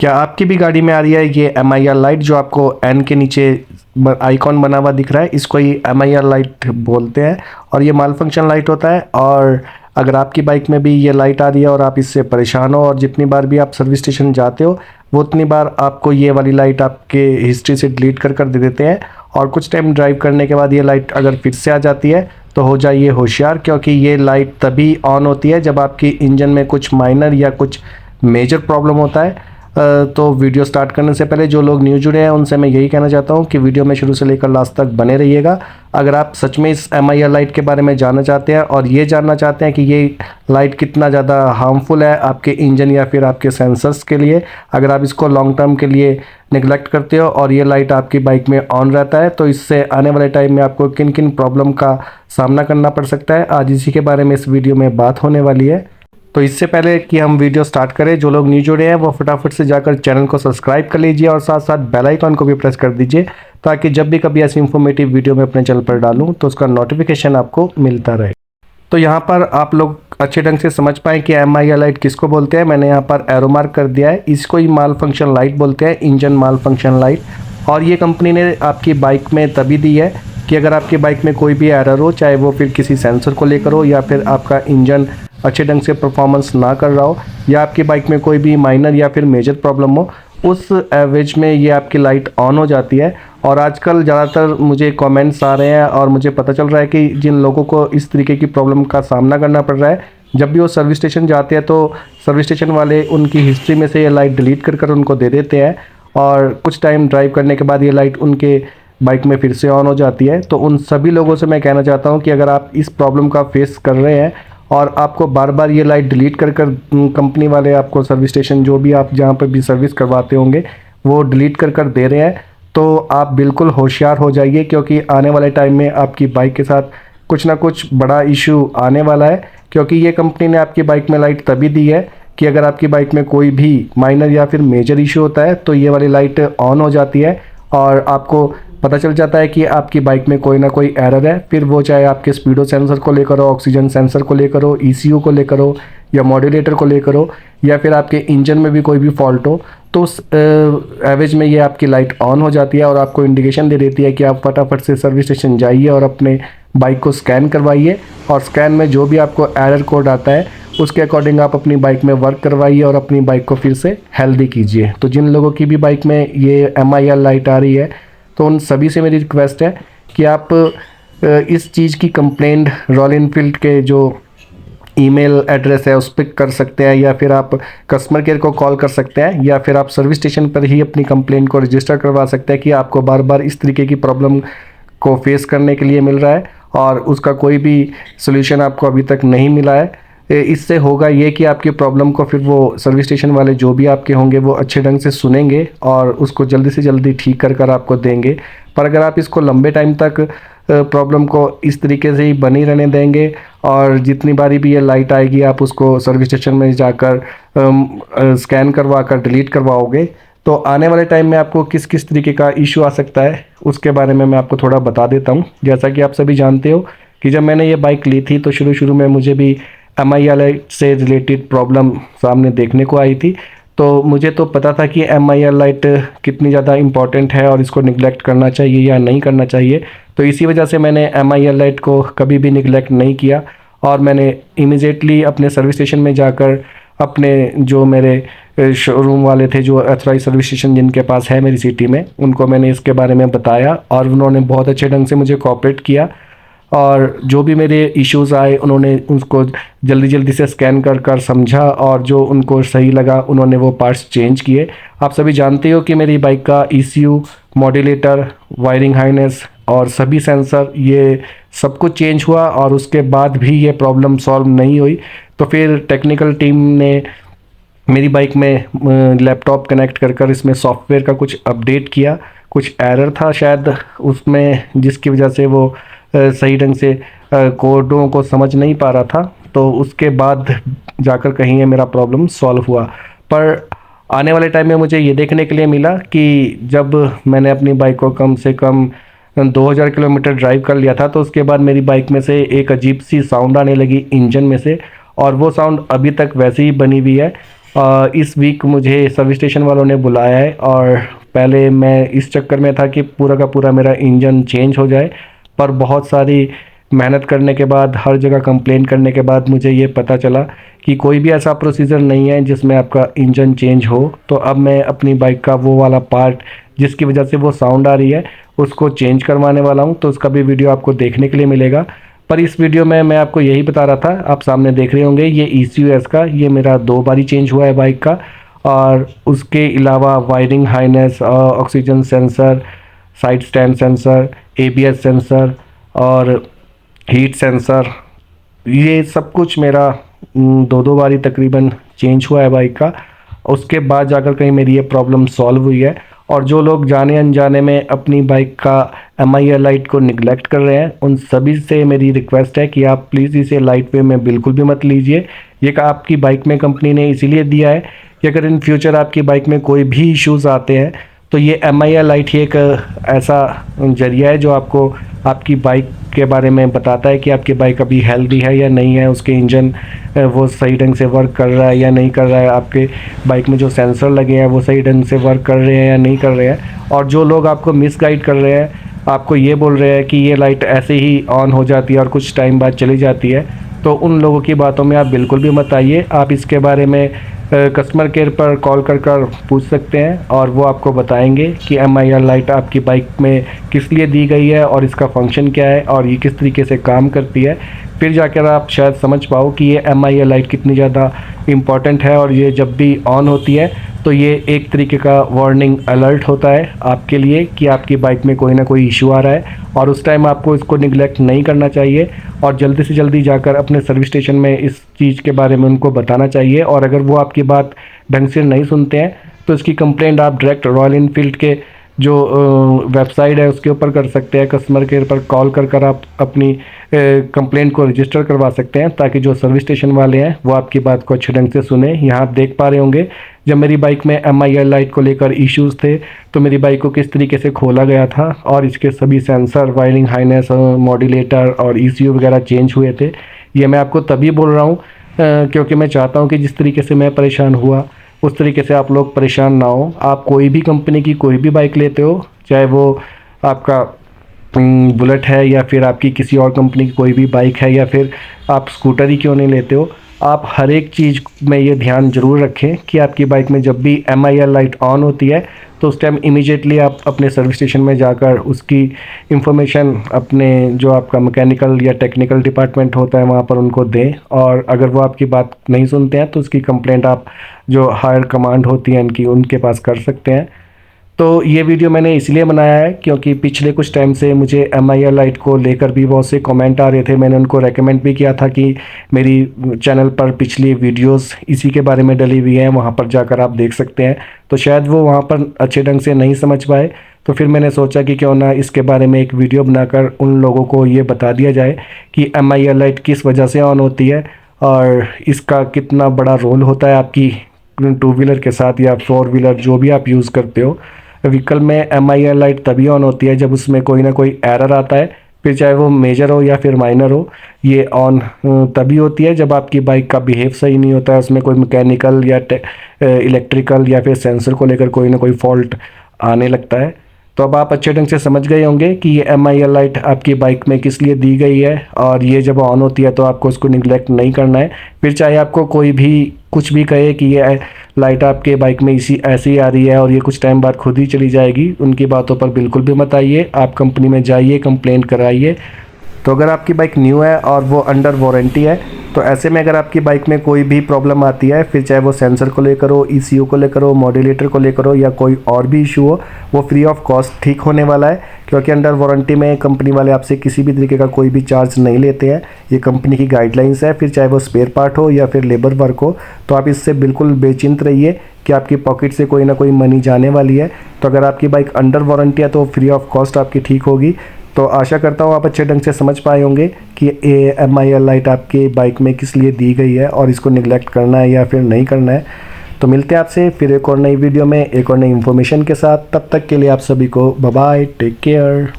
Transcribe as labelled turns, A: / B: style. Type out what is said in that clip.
A: क्या आपकी भी गाड़ी में आ रही है ये MIR लाइट जो आपको एन के नीचे आइकॉन बना हुआ दिख रहा है? इसको ही MIR लाइट बोलते हैं और ये माल फंक्शन लाइट होता है। और अगर आपकी बाइक में भी ये लाइट आ रही है और आप इससे परेशान हो और जितनी बार भी आप सर्विस स्टेशन जाते हो वो उतनी बार आपको ये वाली लाइट आपके हिस्ट्री से डिलीट कर दे देते हैं। और कुछ टाइम ड्राइव करने के बाद ये लाइट अगर फिर से आ जाती है तो हो जाइए होशियार, क्योंकि ये लाइट तभी ऑन होती है जब आपकी इंजन में कुछ माइनर या कुछ मेजर प्रॉब्लम होता है। तो वीडियो स्टार्ट करने से पहले जो लोग न्यू जुड़े हैं उनसे मैं यही कहना चाहता हूं कि वीडियो में शुरू से लेकर लास्ट तक बने रहिएगा। अगर आप सच में इस MIR लाइट के बारे में जानना चाहते हैं और ये जानना चाहते हैं कि ये लाइट कितना ज़्यादा हार्मफुल है आपके इंजन या फिर आपके सेंसर्स के लिए, अगर आप इसको लॉन्ग टर्म के लिए निगलेक्ट करते हो और ये लाइट आपकी बाइक में ऑन रहता है तो इससे आने वाले टाइम में आपको किन किन प्रॉब्लम का सामना करना पड़ सकता है, आज इसी के बारे में इस वीडियो में बात होने वाली है। तो इससे पहले कि हम वीडियो स्टार्ट करें, जो लोग न्यू जुड़े हैं वो फटाफट से जाकर चैनल को सब्सक्राइब कर लीजिए और साथ साथ बेल आइकन को भी प्रेस कर दीजिए ताकि जब भी कभी ऐसी इंफॉर्मेटिव वीडियो मैं अपने चैनल पर डालूं तो उसका नोटिफिकेशन आपको मिलता रहे। तो यहाँ पर आप लोग अच्छे ढंग से समझ पाएँ कि MIR लाइट किसको बोलते हैं। मैंने यहाँ पर एरो मार्क कर दिया है, इसको ही माल फंक्शन लाइट बोलते हैं, इंजन माल फंक्शन लाइट। और ये कंपनी ने आपकी बाइक में तभी दी है कि अगर आपकी बाइक में कोई भी एरर हो, चाहे वो फिर किसी सेंसर को लेकर हो या फिर आपका इंजन अच्छे ढंग से परफॉर्मेंस ना कर रहा हो या आपकी बाइक में कोई भी माइनर या फिर मेजर प्रॉब्लम हो, उस एवरेज में ये आपकी लाइट ऑन हो जाती है। और आजकल ज़्यादातर मुझे कमेंट्स आ रहे हैं और मुझे पता चल रहा है कि जिन लोगों को इस तरीके की प्रॉब्लम का सामना करना पड़ रहा है, जब भी वो सर्विस स्टेशन जाते हैं तो सर्विस स्टेशन वाले उनकी हिस्ट्री में से ये लाइट डिलीट कर उनको दे देते हैं और कुछ टाइम ड्राइव करने के बाद ये लाइट उनके बाइक में फिर से ऑन हो जाती है। तो उन सभी लोगों से मैं कहना चाहता हूँ कि अगर आप इस प्रॉब्लम का फेस कर रहे हैं और आपको बार बार ये लाइट डिलीट कर कंपनी वाले आपको सर्विस स्टेशन जो भी आप जहाँ पर भी सर्विस करवाते होंगे वो डिलीट कर दे रहे हैं, तो आप बिल्कुल होशियार हो जाइए, क्योंकि आने वाले टाइम में आपकी बाइक के साथ कुछ ना कुछ बड़ा इशू आने वाला है। क्योंकि ये कंपनी ने आपकी बाइक में लाइट तभी दी है कि अगर आपकी बाइक में कोई भी माइनर या फिर मेजर इशू होता है तो ये वाली लाइट ऑन हो जाती है और आपको पता चल जाता है कि आपकी बाइक में कोई ना कोई एरर है। फिर वो चाहे आपके स्पीडो सेंसर को लेकर हो, ऑक्सीजन सेंसर को लेकर हो, ECU को लेकर हो या मॉड्यूलेटर को लेकर हो या फिर आपके इंजन में भी कोई भी फॉल्ट हो, तो उस एवरेज में ये आपकी लाइट ऑन हो जाती है और आपको इंडिकेशन दे देती है कि आप फटाफट से सर्विस स्टेशन जाइए और अपने बाइक को स्कैन करवाइए और स्कैन में जो भी आपको एरर कोड आता है उसके अकॉर्डिंग आप अपनी बाइक में वर्क करवाइए और अपनी बाइक को फिर से हेल्दी कीजिए। तो जिन लोगों की भी बाइक में ये MIR लाइट आ रही है तो उन सभी से मेरी रिक्वेस्ट है कि आप इस चीज़ की कंप्लेंट रॉयल एनफील्ड के जो ईमेल एड्रेस है उस पर कर सकते हैं या फिर आप कस्टमर केयर को कॉल कर सकते हैं या फिर आप सर्विस स्टेशन पर ही अपनी कंप्लेंट को रजिस्टर करवा सकते हैं कि आपको बार बार इस तरीके की प्रॉब्लम को फेस करने के लिए मिल रहा है और उसका कोई भी सोल्यूशन आपको अभी तक नहीं मिला है। इससे होगा ये कि आपकी प्रॉब्लम को फिर वो सर्विस स्टेशन वाले जो भी आपके होंगे वो अच्छे ढंग से सुनेंगे और उसको जल्दी से जल्दी ठीक कर आपको देंगे। पर अगर आप इसको लंबे टाइम तक प्रॉब्लम को इस तरीके से ही बनी रहने देंगे और जितनी बारी भी ये लाइट आएगी आप उसको सर्विस स्टेशन में जाकर स्कैन करवा कर डिलीट करवाओगे, तो आने वाले टाइम में आपको किस किस तरीके का इशू आ सकता है उसके बारे में मैं आपको थोड़ा बता देता हूँ। जैसा कि आप सभी जानते हो कि जब मैंने ये बाइक ली थी तो शुरू में मुझे भी MIR लाइट से रिलेटेड प्रॉब्लम सामने देखने को आई थी। तो मुझे तो पता था कि MIR लाइट कितनी ज़्यादा इम्पॉर्टेंट है और इसको निगलेक्ट करना चाहिए या नहीं करना चाहिए, तो इसी वजह से मैंने MIR लाइट को कभी भी निगलेक्ट नहीं किया और मैंने इमीडिएटली अपने सर्विस स्टेशन में जाकर अपने जो मेरे शोरूम वाले थे जो अथराइज सर्विस स्टेशन जिनके पास है मेरी सिटी में, उनको मैंने इसके बारे में बताया और उन्होंने बहुत अच्छे ढंग से मुझे कोऑपरेट किया और जो भी मेरे इश्यूज़ आए उन्होंने उसको जल्दी से स्कैन कर समझा और जो उनको सही लगा उन्होंने वो पार्ट्स चेंज किए। आप सभी जानते हो कि मेरी बाइक का ECU, मॉड्यूलेटर, वायरिंग हार्नेस और सभी सेंसर ये सब कुछ चेंज हुआ और उसके बाद भी ये प्रॉब्लम सॉल्व नहीं हुई। तो फिर टेक्निकल टीम ने मेरी बाइक में लैपटॉप कनेक्ट कर इसमें सॉफ्टवेयर का कुछ अपडेट किया, कुछ एरर था शायद उसमें जिसकी वजह से वो सही ढंग से कोडों को समझ नहीं पा रहा था, तो उसके बाद जाकर कहीं ये मेरा प्रॉब्लम सॉल्व हुआ। पर आने वाले टाइम में मुझे ये देखने के लिए मिला कि जब मैंने अपनी बाइक को कम से कम 2000 किलोमीटर ड्राइव कर लिया था तो उसके बाद मेरी बाइक में से एक अजीब सी साउंड आने लगी इंजन में से और वो साउंड अभी तक वैसे ही बनी हुई है इस वीक मुझे सर्विस स्टेशन वालों ने बुलाया है और पहले मैं इस चक्कर में था कि पूरा का पूरा मेरा इंजन चेंज हो जाए, पर बहुत सारी मेहनत करने के बाद, हर जगह कंप्लेंट करने के बाद मुझे ये पता चला कि कोई भी ऐसा प्रोसीजर नहीं है जिसमें आपका इंजन चेंज हो। तो अब मैं अपनी बाइक का वो वाला पार्ट जिसकी वजह से वो साउंड आ रही है उसको चेंज करवाने वाला हूँ, तो उसका भी वीडियो आपको देखने के लिए मिलेगा। पर इस वीडियो में मैं आपको यही बता रहा था, आप सामने देख रहे होंगे ये ECUS का, ये मेरा 2 बारी चेंज हुआ है बाइक का। और उसके अलावा wiring harness, oxygen sensor, side stand sensor, ABS sensor और हीट सेंसर, ये सब कुछ मेरा 2-2 बारी तकरीबन चेंज हुआ है बाइक का। उसके बाद जाकर कहीं मेरी ये प्रॉब्लम सॉल्व हुई है। और जो लोग जाने अनजाने में अपनी बाइक का MIR लाइट को निगलेक्ट कर रहे हैं, उन सभी से मेरी रिक्वेस्ट है कि आप प्लीज़ इसे लाइट वे में बिल्कुल भी मत लीजिए। ये आपकी बाइक में कंपनी ने इसीलिए दिया है कि अगर इन फ्यूचर आपकी बाइक में कोई भी इश्यूज़ आते हैं तो ये MIR लाइट ही एक ऐसा जरिया है जो आपको आपकी बाइक के बारे में बताता है कि आपकी बाइक अभी हेल्दी है या नहीं है, उसके इंजन वो सही ढंग से वर्क कर रहा है या नहीं कर रहा है, आपके बाइक में जो सेंसर लगे हैं वो सही ढंग से वर्क कर रहे हैं या नहीं कर रहे हैं। और जो लोग आपको मिसगाइड कर रहे हैं, आपको ये बोल रहे हैं कि ये लाइट ऐसे ही ऑन हो जाती है और कुछ टाइम बाद चली जाती है, तो उन लोगों की बातों में आप बिल्कुल भी मत आइए। आप इसके बारे में कस्टमर केयर पर कॉल कर पूछ सकते हैं और वो आपको बताएंगे कि MIR लाइट आपकी बाइक में किस लिए दी गई है और इसका फंक्शन क्या है और ये किस तरीके से काम करती है। फिर जाकर आप शायद समझ पाओ कि ये MIR लाइट कितनी ज़्यादा इम्पॉर्टेंट है। और ये जब भी ऑन होती है तो ये एक तरीके का वार्निंग अलर्ट होता है आपके लिए कि आपकी बाइक में कोई ना कोई इशू आ रहा है, और उस टाइम आपको इसको निगलेक्ट नहीं करना चाहिए और जल्दी से जल्दी जाकर अपने सर्विस स्टेशन में इस चीज़ के बारे में उनको बताना चाहिए। और अगर वो आपकी बात ढंग से नहीं सुनते हैं तो इसकी कंप्लेंट आप डायरेक्ट रॉयल इनफील्ड के जो वेबसाइट है उसके ऊपर कर सकते हैं। कस्टमर केयर पर कॉल कर आप अपनी कंप्लेंट को रजिस्टर करवा सकते हैं, ताकि जो सर्विस स्टेशन वाले हैं वो आपकी बात को अच्छे ढंग से सुने। यहाँ आप देख पा रहे होंगे जब मेरी बाइक में MIR लाइट को लेकर इश्यूज़ थे तो मेरी बाइक को किस तरीके से खोला गया था और इसके सभी सेंसर, वायरिंग हार्नेस, मॉड्यूलेटर और ECU वगैरह चेंज हुए थे। ये मैं आपको तभी बोल रहा हूँ क्योंकि मैं चाहता हूँ कि जिस तरीके से मैं परेशान हुआ उस तरीके से आप लोग परेशान ना हो। आप कोई भी कंपनी की कोई भी बाइक लेते हो, चाहे वो आपका बुलेट है या फिर आपकी किसी और कंपनी की कोई भी बाइक है या फिर आप स्कूटर ही क्यों नहीं लेते हो, आप हर एक चीज़ में ये ध्यान ज़रूर रखें कि आपकी बाइक में जब भी MIR लाइट ऑन होती है तो उस टाइम इमीडिएटली आप अपने सर्विस स्टेशन में जाकर उसकी इंफॉर्मेशन अपने जो आपका मैकेनिकल या टेक्निकल डिपार्टमेंट होता है वहाँ पर उनको दें। और अगर वो आपकी बात नहीं सुनते हैं तो उसकी कंप्लेंट आप जो हायर कमांड होती है इनकी, उनके पास कर सकते हैं। तो ये वीडियो मैंने इसलिए बनाया है क्योंकि पिछले कुछ टाइम से मुझे MIR लाइट को लेकर भी बहुत से कमेंट आ रहे थे। मैंने उनको रेकमेंड भी किया था कि मेरी चैनल पर पिछली वीडियोस इसी के बारे में डली हुई हैं, वहाँ पर जाकर आप देख सकते हैं। तो शायद वो वहाँ पर अच्छे ढंग से नहीं समझ पाए, तो फिर मैंने सोचा कि क्यों ना इसके बारे में एक वीडियो बनाकर उन लोगों को ये बता दिया जाए कि MIR लाइट किस वजह से ऑन होती है और इसका कितना बड़ा रोल होता है आपकी 2 व्हीलर के साथ या 4 व्हीलर जो भी आप यूज़ करते हो व्हीकल में। MIR लाइट तभी ऑन होती है जब उसमें कोई ना कोई एरर आता है, फिर चाहे वो मेजर हो या फिर माइनर हो। ये ऑन तभी होती है जब आपकी बाइक का बिहेव सही नहीं होता है, उसमें कोई मैकेनिकल या इलेक्ट्रिकल या फिर सेंसर को लेकर कोई ना कोई फॉल्ट आने लगता है। तो अब आप अच्छे ढंग से समझ गए होंगे कि ये MIR लाइट आपकी बाइक में किस लिए दी गई है, और ये जब ऑन होती है तो आपको उसको निगलेक्ट नहीं करना है। फिर चाहे आपको कोई भी कुछ भी कहे कि ये लाइट आपके बाइक में ऐसे ही आ रही है और ये कुछ टाइम बाद खुद ही चली जाएगी, उनकी बातों पर बिल्कुल भी मत आइए। आप कंपनी में जाइए, कंप्लेंट कराइए। तो अगर आपकी बाइक न्यू है और वो अंडर वारंटी है, तो ऐसे में अगर आपकी बाइक में कोई भी प्रॉब्लम आती है, फिर चाहे वो सेंसर को लेकर हो, ECU को लेकर हो, मॉड्यूलेटर को लेकर हो या कोई और भी इशू हो, वो फ्री ऑफ कॉस्ट ठीक होने वाला है। क्योंकि अंडर वारंटी में कंपनी वाले आपसे किसी भी तरीके का कोई भी चार्ज नहीं लेते हैं, ये कंपनी की गाइडलाइंस है। फिर चाहे वो स्पेयर पार्ट हो या फिर लेबर वर्क हो, तो आप इससे बिल्कुल बेचिंत रहिए कि आपकी पॉकेट से कोई ना कोई मनी जाने वाली है। तो अगर आपकी बाइक अंडर वारंटी है तो फ्री ऑफ कॉस्ट आपकी ठीक होगी। तो आशा करता हूँ आप अच्छे ढंग से समझ पाए होंगे कि MIR लाइट आपके बाइक में किस लिए दी गई है और इसको निगलेक्ट करना है या फिर नहीं करना है। तो मिलते हैं आपसे फिर एक और नई वीडियो में एक और नई इन्फॉर्मेशन के साथ। तब तक के लिए आप सभी को बाय बाय, टेक केयर।